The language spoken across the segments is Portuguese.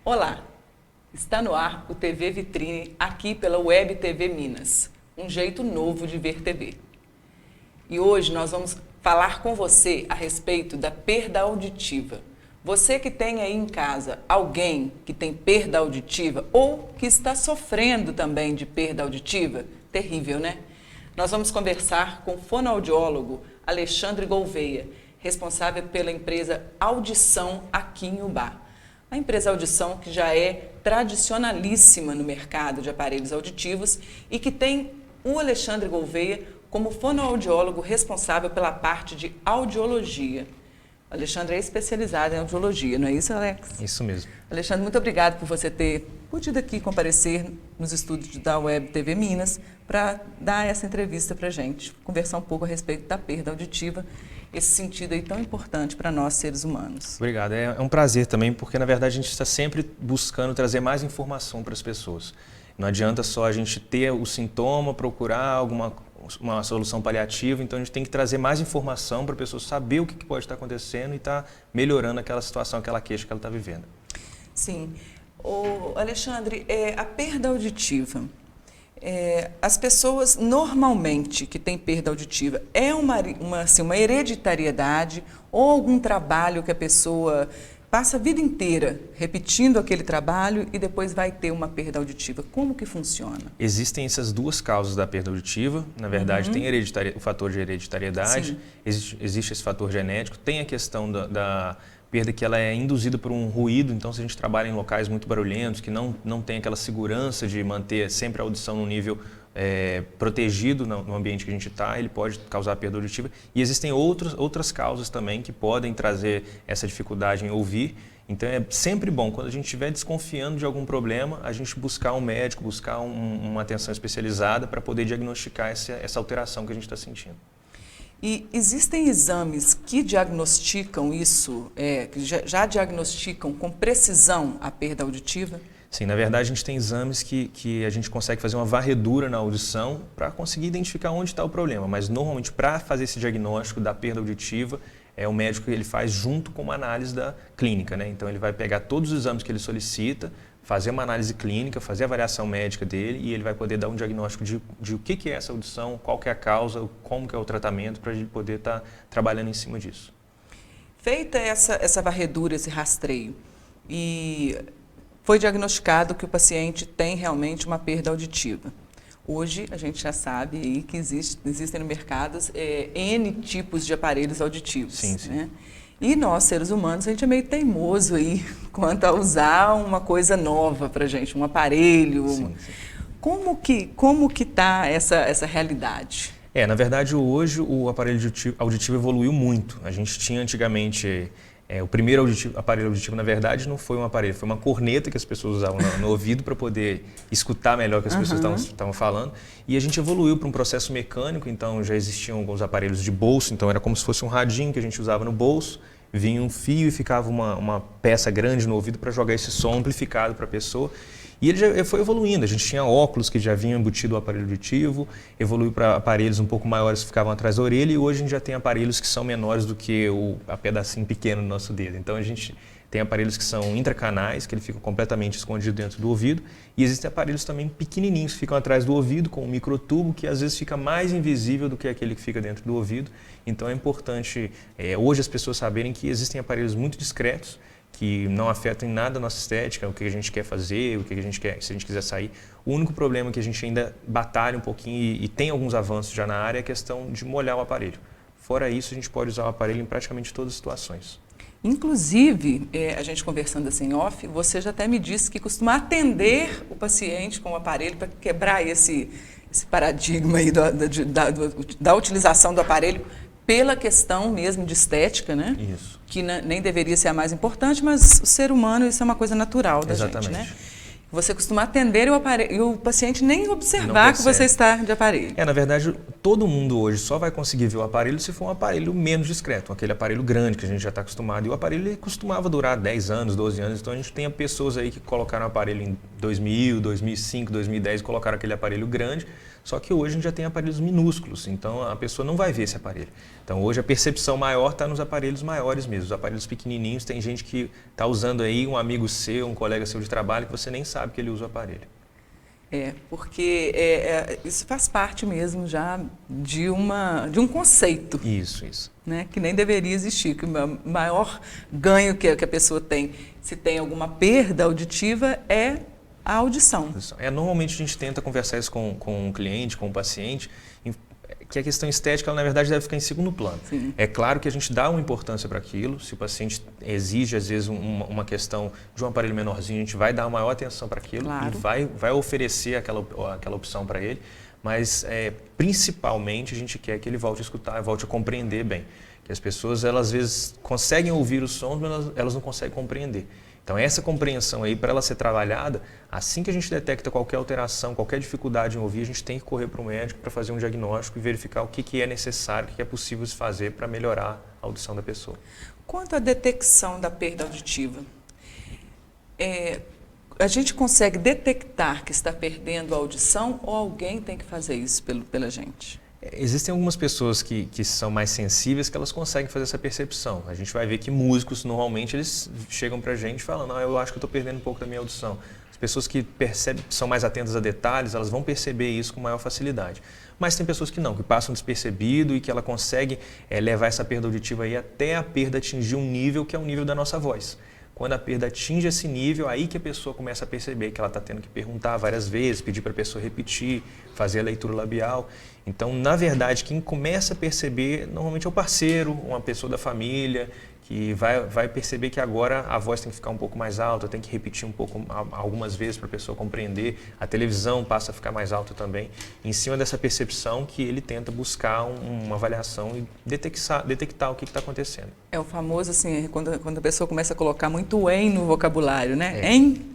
Olá, está no ar o TV Vitrine aqui pela Web TV Minas, um jeito novo de ver TV. E hoje nós vamos falar com você a respeito da perda auditiva. Você que tem aí em casa alguém que tem perda auditiva ou que está sofrendo também de perda auditiva, terrível, né? Nós vamos conversar com o fonoaudiólogo Alexandre Gouveia, responsável pela empresa Audição aqui em Ubá. A empresa Audição, que já é tradicionalíssima no mercado de aparelhos auditivos e que tem o Alexandre Gouveia como fonoaudiólogo responsável pela parte de audiologia. O Alexandre é especializado em audiologia, não é isso, Alex? Isso mesmo. Alexandre, muito obrigado por você ter podido aqui comparecer nos estúdios da Web TV Minas para dar essa entrevista para a gente, conversar um pouco a respeito da perda auditiva, esse sentido aí tão importante para nós, seres humanos. Obrigado. É um prazer também, porque na verdade a gente está sempre buscando trazer mais informação para as pessoas. Não adianta só a gente ter o sintoma, procurar uma solução paliativa, então a gente tem que trazer mais informação para a pessoa saber o que pode estar acontecendo e estar melhorando aquela situação, aquela queixa que ela está vivendo. Sim. Alexandre, a perda auditiva, as pessoas normalmente que têm perda auditiva, é uma hereditariedade ou algum trabalho que a pessoa passa a vida inteira repetindo aquele trabalho e depois vai ter uma perda auditiva? Como que funciona? Existem essas duas causas da perda auditiva. Na verdade, tem o fator de hereditariedade, existe esse fator genético, tem a questão da perda que ela é induzida por um ruído. Então, se a gente trabalha em locais muito barulhentos, que não tem aquela segurança de manter sempre a audição no nível protegido no ambiente que a gente está, ele pode causar perda auditiva. E existem outras causas também que podem trazer essa dificuldade em ouvir. Então é sempre bom, quando a gente estiver desconfiando de algum problema, a gente buscar um médico, buscar uma atenção especializada para poder diagnosticar essa alteração que a gente está sentindo. E existem exames que diagnosticam isso, que já diagnosticam com precisão a perda auditiva? Sim, na verdade a gente tem exames que a gente consegue fazer uma varredura na audição para conseguir identificar onde está o problema, mas normalmente para fazer esse diagnóstico da perda auditiva, o médico ele faz junto com uma análise da clínica, né? Então ele vai pegar todos os exames que ele solicita, fazer uma análise clínica, fazer a avaliação médica dele e ele vai poder dar um diagnóstico de o que é essa audição, qual que é a causa, como que é o tratamento para a gente poder estar trabalhando em cima disso. Feita essa varredura, esse rastreio, e foi diagnosticado que o paciente tem realmente uma perda auditiva. Hoje a gente já sabe aí que existem no mercado N tipos de aparelhos auditivos. Sim, sim. Né? E nós, seres humanos, a gente é meio teimoso aí quanto a usar uma coisa nova para a gente, um aparelho. Sim, sim. Como que está essa realidade? Na verdade, hoje o aparelho auditivo evoluiu muito. A gente tinha antigamente... o primeiro aparelho auditivo, na verdade, não foi um aparelho, foi uma corneta que as pessoas usavam no ouvido para poder escutar melhor o que as pessoas estavam falando. E a gente evoluiu para um processo mecânico, então já existiam alguns aparelhos de bolso, então era como se fosse um radinho que a gente usava no bolso, vinha um fio e ficava uma peça grande no ouvido para jogar esse som amplificado para a pessoa. E ele já foi evoluindo, a gente tinha óculos que já vinham embutido o aparelho auditivo, evoluiu para aparelhos um pouco maiores que ficavam atrás da orelha e hoje a gente já tem aparelhos que são menores do que a pedacinho pequeno do nosso dedo. Então a gente tem aparelhos que são intracanais, que ele fica completamente escondido dentro do ouvido, e existem aparelhos também pequenininhos que ficam atrás do ouvido com um microtubo que às vezes fica mais invisível do que aquele que fica dentro do ouvido. Então é importante hoje as pessoas saberem que existem aparelhos muito discretos, que não afetam em nada a nossa estética, o que a gente quer fazer, o que a gente quer, se a gente quiser sair. O único problema que a gente ainda batalha um pouquinho e tem alguns avanços já na área é a questão de molhar o aparelho. Fora isso, a gente pode usar o aparelho em praticamente todas as situações. Inclusive, a gente conversando assim off, você já até me disse que costuma atender o paciente com o aparelho para quebrar esse paradigma aí da utilização do aparelho pela questão mesmo de estética, né? Isso. Que nem deveria ser a mais importante, mas o ser humano, isso é uma coisa natural da gente, né? Você costuma atender e o paciente nem observar que você está de aparelho. Na verdade, todo mundo hoje só vai conseguir ver o aparelho se for um aparelho menos discreto, aquele aparelho grande que a gente já está acostumado. E o aparelho ele costumava durar 10 anos, 12 anos, então a gente tem pessoas aí que colocaram o aparelho em 2000, 2005, 2010 e colocaram aquele aparelho grande, Só que hoje a gente já tem aparelhos minúsculos, então a pessoa não vai ver esse aparelho. Então hoje a percepção maior está nos aparelhos maiores mesmo. Os aparelhos pequenininhos, tem gente que está usando aí, um amigo seu, um colega seu de trabalho, que você nem sabe que ele usa o aparelho. Porque isso faz parte mesmo já de um conceito. Isso. Né, que nem deveria existir, que o maior ganho que a pessoa tem, se tem alguma perda auditiva, é a audição. Normalmente a gente tenta conversar isso com o cliente, com o paciente, que a questão estética, ela, na verdade, deve ficar em segundo plano. Sim. É claro que a gente dá uma importância para aquilo, se o paciente exige, às vezes, uma questão de um aparelho menorzinho, a gente vai dar maior atenção para aquilo, claro, e vai oferecer aquela opção para ele, mas principalmente a gente quer que ele volte a escutar, volte a compreender bem. Que as pessoas, elas às vezes conseguem ouvir os sons, mas elas não conseguem compreender. Então essa compreensão aí, para ela ser trabalhada, assim que a gente detecta qualquer alteração, qualquer dificuldade em ouvir, a gente tem que correr para o médico para fazer um diagnóstico e verificar o que é necessário, o que é possível se fazer para melhorar a audição da pessoa. Quanto à detecção da perda auditiva, a gente consegue detectar que está perdendo a audição ou alguém tem que fazer isso pela gente? Existem algumas pessoas que são mais sensíveis que elas conseguem fazer essa percepção. A gente vai ver que músicos, normalmente, eles chegam para a gente e falam, não, eu acho que eu estou perdendo um pouco da minha audição. As pessoas que são mais atentas a detalhes, elas vão perceber isso com maior facilidade. Mas tem pessoas que não, que passam despercebido e que ela consegue levar essa perda auditiva aí até a perda atingir um nível que é o nível da nossa voz. Quando a perda atinge esse nível, aí que a pessoa começa a perceber que ela está tendo que perguntar várias vezes, pedir para a pessoa repetir, fazer a leitura labial. Então, na verdade, quem começa a perceber, normalmente é o parceiro, uma pessoa da família, que vai perceber que agora a voz tem que ficar um pouco mais alta, tem que repetir um pouco algumas vezes para a pessoa compreender. A televisão passa a ficar mais alta também. Em cima dessa percepção que ele tenta buscar uma avaliação e detectar o que está acontecendo. É o famoso, assim, quando a pessoa começa a colocar muito em no vocabulário, né? Em.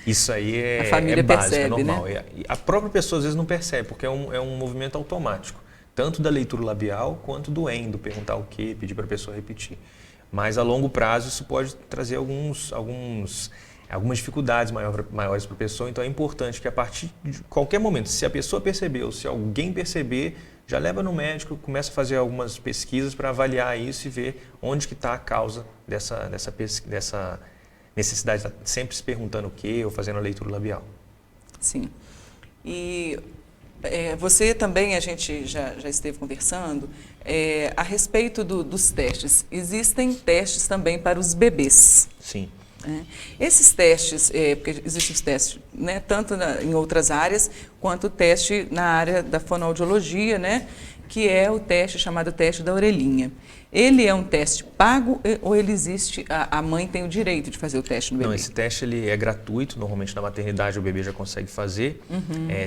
Isso aí a família básico, percebe, é normal. Né? A própria pessoa às vezes não percebe, porque é um movimento automático. Tanto da leitura labial quanto do do perguntar o quê, pedir para a pessoa repetir. Mas a longo prazo isso pode trazer algumas dificuldades maiores para a pessoa, então é importante que a partir de qualquer momento, se a pessoa perceber ou se alguém perceber, já leva no médico, começa a fazer algumas pesquisas para avaliar isso e ver onde que está a causa dessa necessidade de estar sempre se perguntando o quê ou fazendo a leitura labial. Sim. E você também, a gente já esteve conversando, a respeito dos testes. Existem testes também para os bebês. Sim. Esses testes, porque existem os testes, né, tanto em outras áreas, quanto o teste na área da fonoaudiologia, né, que é o teste chamado teste da orelhinha. Ele é um teste pago ou ele existe, a mãe tem o direito de fazer o teste no bebê? Não, esse teste ele é gratuito, normalmente na maternidade o bebê já consegue fazer.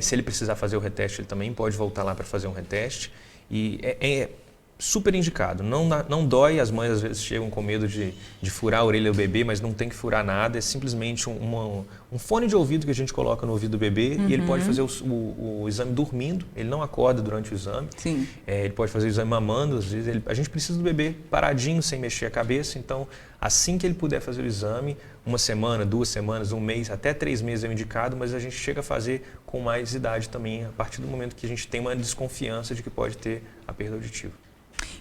Se ele precisar fazer o reteste, ele também pode voltar lá para fazer um reteste. E é super indicado, não dói, as mães às vezes chegam com medo de furar a orelha do bebê, mas não tem que furar nada, é simplesmente um fone de ouvido que a gente coloca no ouvido do bebê e ele pode fazer o exame dormindo, ele não acorda durante o exame. Sim. Ele pode fazer o exame mamando, às vezes a gente precisa do bebê paradinho, sem mexer a cabeça, então assim que ele puder fazer o exame, 1 semana, 2 semanas, 1 mês, até 3 meses é o indicado, mas a gente chega a fazer com mais idade também, a partir do momento que a gente tem uma desconfiança de que pode ter a perda auditiva.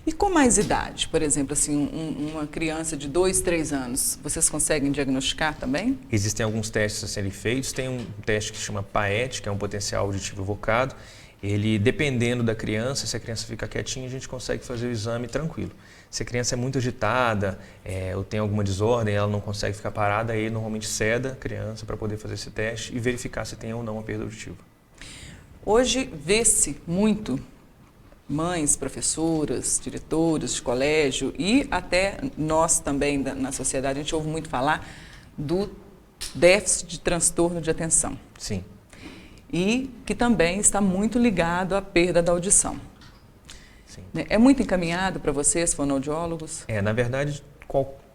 E com mais idade, por exemplo, assim, uma criança de 2, 3 anos, vocês conseguem diagnosticar também? Existem alguns testes a serem feitos, tem um teste que se chama PAET, que é um potencial auditivo evocado. Ele, dependendo da criança, se a criança fica quietinha, a gente consegue fazer o exame tranquilo. Se a criança é muito agitada ou tem alguma desordem, ela não consegue ficar parada, aí normalmente ceda a criança para poder fazer esse teste e verificar se tem ou não a perda auditiva. Hoje vê-se muito mães, professoras, diretoras de colégio e até nós também na sociedade, a gente ouve muito falar do déficit de transtorno de atenção. Sim. E que também está muito ligado à perda da audição. Sim. É muito encaminhado para vocês, fonoaudiólogos? Na verdade,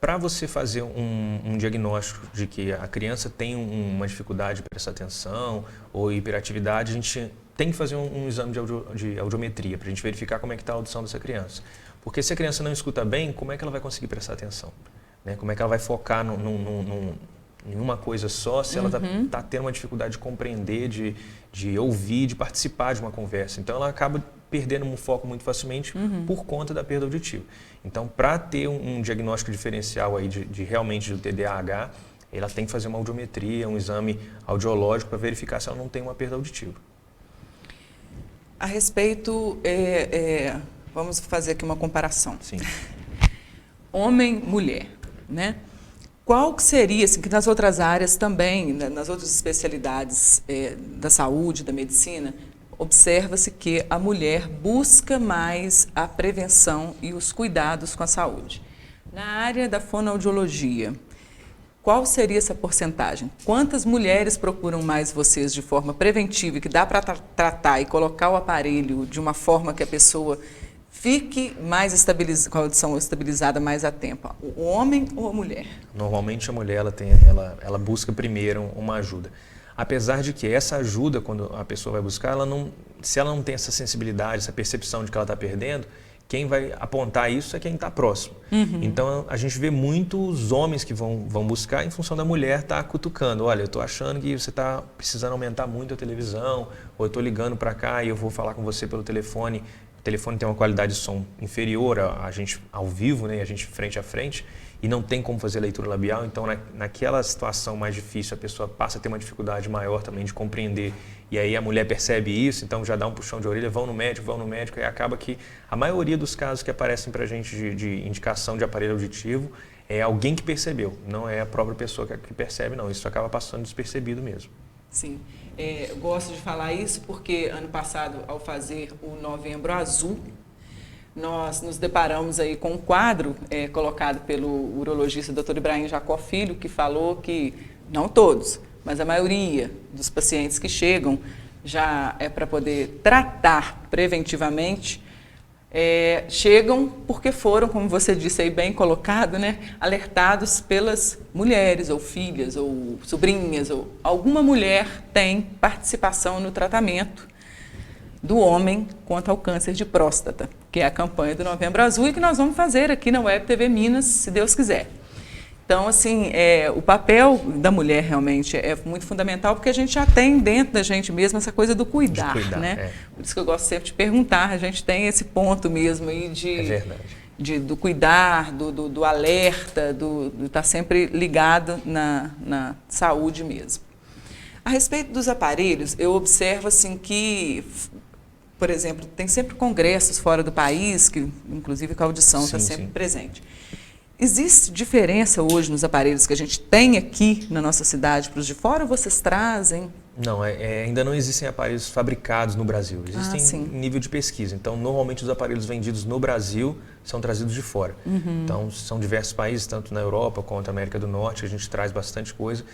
para você fazer um diagnóstico de que a criança tem uma dificuldade de prestar atenção ou hiperatividade, a gente tem que fazer um exame de audiometria para a gente verificar como é que está a audição dessa criança. Porque se a criança não escuta bem, como é que ela vai conseguir prestar atenção? Como é que ela vai focar em uma coisa só, se ela está tendo uma dificuldade de compreender, de ouvir, de participar de uma conversa. Então, ela acaba perdendo um foco muito facilmente por conta da perda auditiva. Então, para ter um diagnóstico diferencial aí de realmente do TDAH, ela tem que fazer uma audiometria, um exame audiológico para verificar se ela não tem uma perda auditiva. A respeito, vamos fazer aqui uma comparação. Sim. Homem-mulher, né? Qual que seria, assim, que nas outras áreas também, nas outras especialidades da saúde, da medicina, observa-se que a mulher busca mais a prevenção e os cuidados com a saúde. Na área da fonoaudiologia, qual seria essa porcentagem? Quantas mulheres procuram mais vocês de forma preventiva e que dá para tratar e colocar o aparelho de uma forma que a pessoa fique mais com a audição estabilizada mais a tempo? O homem ou a mulher? Normalmente a mulher ela busca primeiro uma ajuda. Apesar de que essa ajuda, quando a pessoa vai buscar, se ela não tem essa sensibilidade, essa percepção de que ela está perdendo, quem vai apontar isso é quem está próximo. Então, a gente vê muitos homens que vão buscar em função da mulher estar cutucando. Olha, eu estou achando que você está precisando aumentar muito a televisão, ou eu estou ligando para cá e eu vou falar com você pelo telefone. O telefone tem uma qualidade de som inferior a gente ao vivo, né? A gente frente a frente, e não tem como fazer leitura labial. Então, naquela situação mais difícil, a pessoa passa a ter uma dificuldade maior também de compreender. E aí a mulher percebe isso, então já dá um puxão de orelha, vão no médico, e acaba que a maioria dos casos que aparecem para a gente de indicação de aparelho auditivo é alguém que percebeu, não é a própria pessoa que percebe, não. Isso acaba passando despercebido mesmo. Sim. Eu gosto de falar isso porque ano passado, ao fazer o Novembro Azul, nós nos deparamos aí com um quadro colocado pelo urologista Dr. Ibrahim Jacó Filho, que falou que, não todos, mas a maioria dos pacientes que chegam já é para poder tratar preventivamente, chegam porque foram, como você disse aí bem colocado, né, alertados pelas mulheres ou filhas ou sobrinhas, ou alguma mulher tem participação no tratamento do homem quanto ao câncer de próstata, que é a campanha do Novembro Azul e que nós vamos fazer aqui na Web TV Minas, se Deus quiser. Então, assim, o papel da mulher realmente é muito fundamental, porque a gente já tem dentro da gente mesmo essa coisa do cuidar, né? Por isso que eu gosto sempre de perguntar, a gente tem esse ponto mesmo aí do cuidar, do alerta, do estar sempre ligado na saúde mesmo. A respeito dos aparelhos, eu observo assim que, por exemplo, tem sempre congressos fora do país, que inclusive com a audição está sempre presente. Existe diferença hoje nos aparelhos que a gente tem aqui na nossa cidade para os de fora, ou vocês trazem? Não, ainda não existem aparelhos fabricados no Brasil, existem em nível de pesquisa. Então, normalmente os aparelhos vendidos no Brasil são trazidos de fora. Então, são diversos países, tanto na Europa quanto na América do Norte, a gente traz bastante coisa.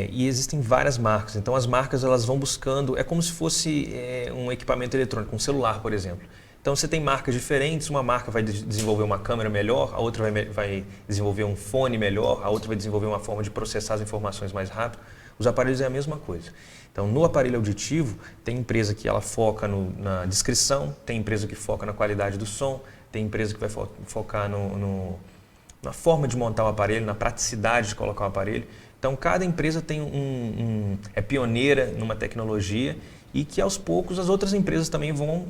E existem várias marcas, então as marcas elas vão buscando, é como se fosse um equipamento eletrônico, um celular, por exemplo. Então você tem marcas diferentes, uma marca vai desenvolver uma câmera melhor, a outra vai desenvolver um fone melhor, a outra vai desenvolver uma forma de processar as informações mais rápido. Os aparelhos é a mesma coisa. Então no aparelho auditivo tem empresa que ela foca na descrição, tem empresa que foca na qualidade do som, tem empresa que vai focar na forma de montar o aparelho, na praticidade de colocar o aparelho. Então, cada empresa tem é pioneira numa tecnologia e que, aos poucos, as outras empresas também vão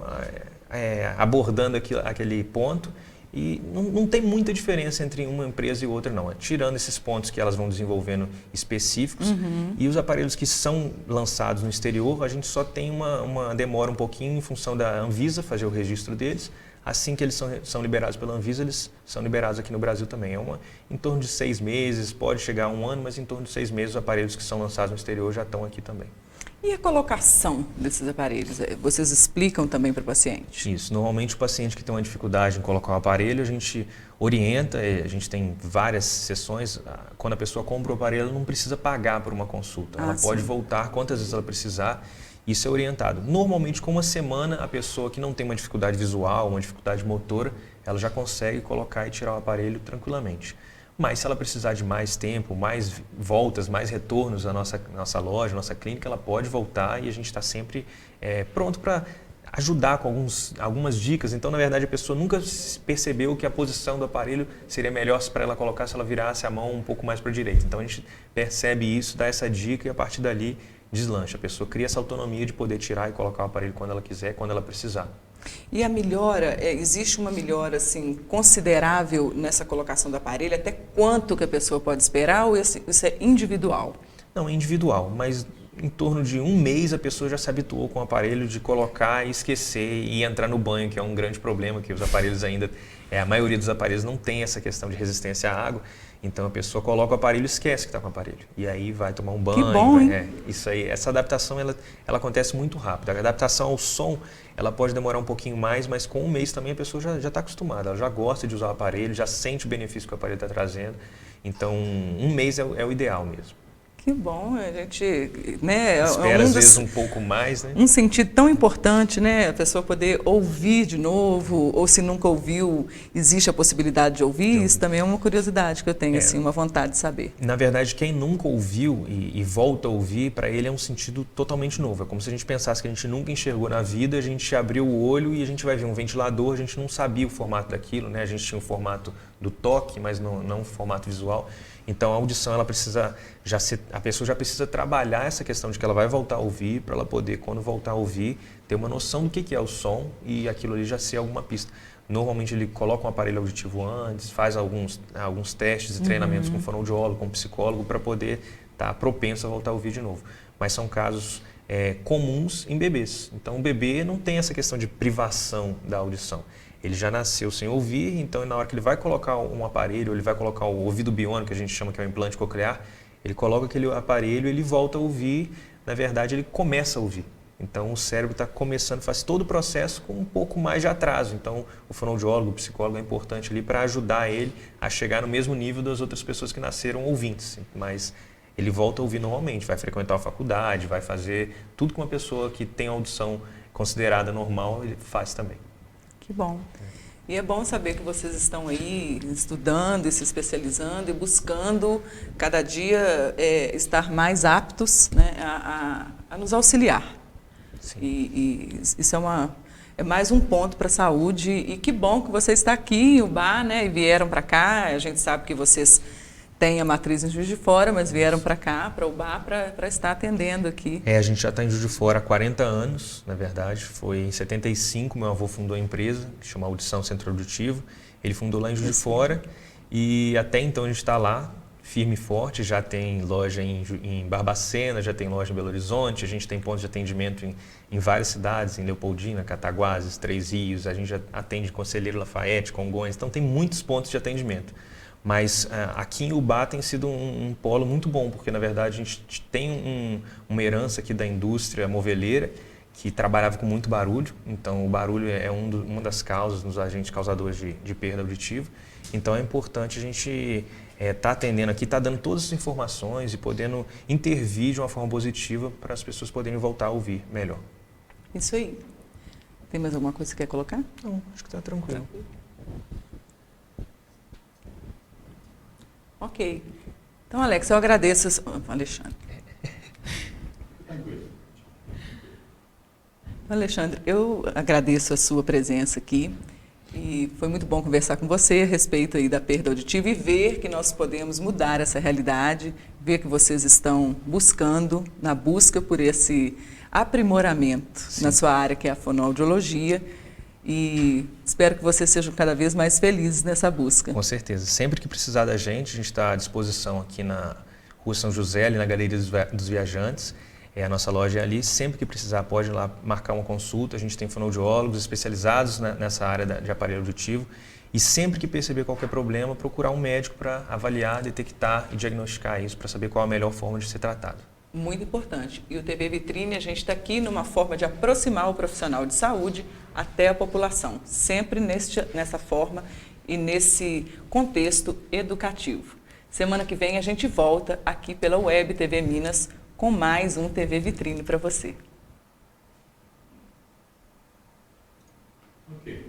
abordando aquele ponto e não tem muita diferença entre uma empresa e outra, não. Tirando esses pontos que elas vão desenvolvendo específicos e os aparelhos que são lançados no exterior, a gente só tem uma demora um pouquinho em função da Anvisa fazer o registro deles. Assim que eles são liberados pela Anvisa, eles são liberados aqui no Brasil também. Em torno de 6 meses, pode chegar a 1 ano, mas em torno de 6 meses os aparelhos que são lançados no exterior já estão aqui também. E a colocação desses aparelhos? Vocês explicam também para o paciente? Isso. Normalmente o paciente que tem uma dificuldade em colocar o aparelho, a gente orienta, a gente tem várias sessões. Quando a pessoa compra o aparelho, ela não precisa pagar por uma consulta. Ela pode voltar quantas vezes ela precisar. Isso é orientado. Normalmente, com 1 semana, a pessoa que não tem uma dificuldade visual, uma dificuldade motora, ela já consegue colocar e tirar o aparelho tranquilamente. Mas se ela precisar de mais tempo, mais voltas, mais retornos à nossa loja, nossa clínica, ela pode voltar e a gente está sempre pronto para ajudar com algumas dicas. Então, na verdade, a pessoa nunca percebeu que a posição do aparelho seria melhor para ela colocar se ela virasse a mão um pouco mais para a direita. Então, a gente percebe isso, dá essa dica e a partir dali deslancha. A pessoa cria essa autonomia de poder tirar e colocar o aparelho quando ela quiser, quando ela precisar. E a melhora, existe uma melhora assim, considerável nessa colocação do aparelho? Até quanto que a pessoa pode esperar ou isso é individual? Não, é individual, mas em torno de um mês a pessoa já se habituou com o aparelho de colocar e esquecer e entrar no banho, que é um grande problema, que os aparelhos ainda, a maioria dos aparelhos não tem essa questão de resistência à água, então a pessoa coloca o aparelho e esquece que está com o aparelho. E aí vai tomar um banho. Que bom, hein? Isso aí, essa adaptação ela acontece muito rápido. A adaptação ao som ela pode demorar um pouquinho mais, mas com um mês também a pessoa já está acostumada, ela já gosta de usar o aparelho, já sente o benefício que o aparelho está trazendo. Então um mês é o ideal mesmo. Que bom, a gente, né, espera às vezes um pouco mais, né? Um sentido tão importante, né, a pessoa poder ouvir de novo, ou se nunca ouviu, existe a possibilidade de ouvir, isso também é uma curiosidade que eu tenho, assim, uma vontade de saber. Na verdade, quem nunca ouviu e volta a ouvir, para ele é um sentido totalmente novo. É como se a gente pensasse que a gente nunca enxergou na vida, a gente abriu o olho e a gente vai ver um ventilador, a gente não sabia o formato daquilo, né? A gente tinha o formato do toque, mas não o formato visual. Então a audição ela precisa a pessoa já precisa trabalhar essa questão de que ela vai voltar a ouvir para ela poder, quando voltar a ouvir, ter uma noção do que é o som e aquilo ali já ser alguma pista. Normalmente ele coloca um aparelho auditivo antes, faz alguns testes e treinamentos com fonoaudiólogo, com psicólogo para poder estar propenso a voltar a ouvir de novo. Mas são casos comuns em bebês. Então o bebê não tem essa questão de privação da audição. Ele já nasceu sem ouvir, então na hora que ele vai colocar um aparelho, ele vai colocar o ouvido biônico, que a gente chama que é o implante coclear, ele coloca aquele aparelho, ele volta a ouvir, na verdade ele começa a ouvir. Então o cérebro está começando, faz todo o processo com um pouco mais de atraso. Então o fonoaudiólogo, o psicólogo é importante ali para ajudar ele a chegar no mesmo nível das outras pessoas que nasceram ouvintes. Mas ele volta a ouvir normalmente, vai frequentar a faculdade, vai fazer tudo que uma pessoa que tem audição considerada normal, ele faz também. Que bom. E é bom saber que vocês estão aí estudando e se especializando e buscando cada dia estar mais aptos, né, a nos auxiliar. Sim. E isso é mais um ponto para a saúde. E que bom que você está aqui em Ubá, né, e vieram para cá. A gente sabe que vocês têm a matriz em Juiz de Fora, mas vieram para cá, para Ubá, para estar atendendo aqui. A gente já está em Juiz de Fora há 40 anos, na verdade. Foi em 75, meu avô fundou a empresa, que chama Audição Centro Auditivo. Ele fundou lá em Juiz de Fora e até então a gente está lá, firme e forte. Já tem loja em Barbacena, já tem loja em Belo Horizonte, a gente tem pontos de atendimento em várias cidades, em Leopoldina, Cataguases, Três Rios, a gente já atende Conselheiro Lafayette, Congonhas, então tem muitos pontos de atendimento. Mas aqui em Ubá tem sido um polo muito bom, porque na verdade a gente tem uma herança aqui da indústria moveleira que trabalhava com muito barulho, então o barulho é uma das causas nos agentes causadores de perda auditiva. Então é importante a gente estar atendendo aqui, estar dando todas as informações e podendo intervir de uma forma positiva para as pessoas poderem voltar a ouvir melhor. Isso aí. Tem mais alguma coisa que você quer colocar? Não, acho que está tranquilo. Ok. Então, Alex, eu agradeço... Alexandre. Alexandre, eu agradeço a sua presença aqui e foi muito bom conversar com você a respeito aí da perda auditiva e ver que nós podemos mudar essa realidade, ver que vocês estão buscando, na busca por esse aprimoramento na sua área, que é a fonoaudiologia. E espero que vocês sejam cada vez mais felizes nessa busca. Com certeza. Sempre que precisar da gente, a gente está à disposição aqui na Rua São José, ali na Galeria dos Viajantes. A nossa loja é ali. Sempre que precisar, pode ir lá marcar uma consulta. A gente tem fonoaudiólogos especializados nessa área de aparelho auditivo. E sempre que perceber qualquer problema, procurar um médico para avaliar, detectar e diagnosticar isso, para saber qual a melhor forma de ser tratado. Muito importante. E o TV Vitrine, a gente está aqui numa forma de aproximar o profissional de saúde até a população, sempre nessa forma e nesse contexto educativo. Semana que vem a gente volta aqui pela Web TV Minas com mais um TV Vitrine para você.